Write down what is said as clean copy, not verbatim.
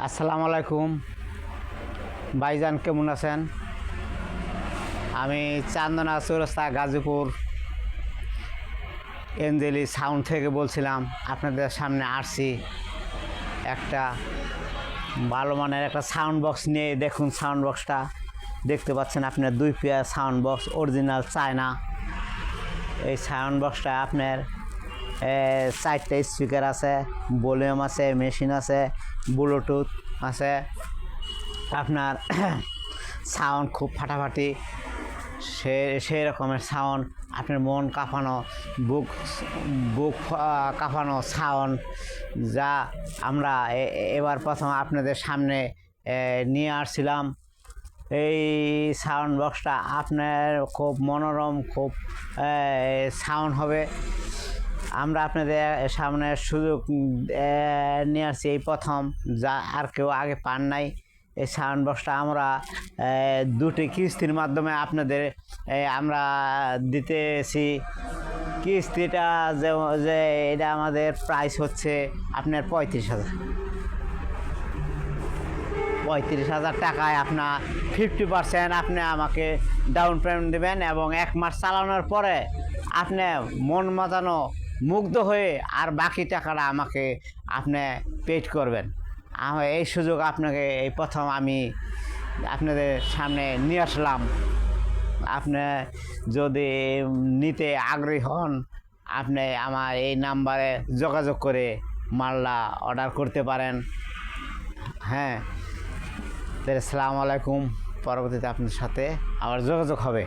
আসসালামু আলাইকুম ভাইজান, কেমন আছেন? আমি চান্দনা চৌরাস্তা গাজীপুর এঞ্জেলি সাউন্ড থেকে বলছিলাম। আপনাদের সামনে আসছি একটা ভালো মানের একটা সাউন্ড বক্স নিয়ে। দেখুন, সাউন্ড বক্সটা দেখতে পাচ্ছেন আপনার 2 pair sound box, original China. এই সাউন্ড বক্সটা আপনার 4টা স্পিকার আছে, ভলিউম আছে, মেশিন আছে, ব্লুটুথ আছে। আপনার সাউন্ড খুব ফাটাফাটি, সেই রকমের সাউন্ড। আপনার মন কাঁপানো, বুক বুক কাঁপানো সাউন্ড, যা আমরা এবার প্রথম আপনাদের সামনে নিয়ে আসছিলাম। এই সাউন্ড বক্সটা আপনার খুব মনোরম, খুব সাউন্ড হবে। আমরা আপনাদের সামনে সুযোগ নিয়ে আসছি এই প্রথম, যা আর কেউ আগে পান নাই। এই সাউন্ড বক্সটা আমরা 2টি কিস্তির মাধ্যমে আপনাদের আমরা দিতেছি। কিস্তিটা যে এটা আমাদের প্রাইস হচ্ছে আপনার 35,000 টাকায়। আপনার 50% আপনি আমাকে ডাউন পেমেন্ট দেবেন এবং 1 মাস চালানোর পরে আপনি মন মাতানো মুগ্ধ হয়ে আর বাকি টাকাটা আমাকে আপনি পেড করবেন। এই সুযোগ আপনাকে এই প্রথম আমি আপনাদের সামনে নিয়ে আসলাম। আপনি যদি নিতে আগ্রহী হন, আপনি আমার এই নাম্বারে যোগাযোগ করে মালটা অর্ডার করতে পারেন। হ্যাঁ, তাহলে আসসালামু আলাইকুম। পরবর্তীতে আপনার সাথে আবার যোগাযোগ হবে।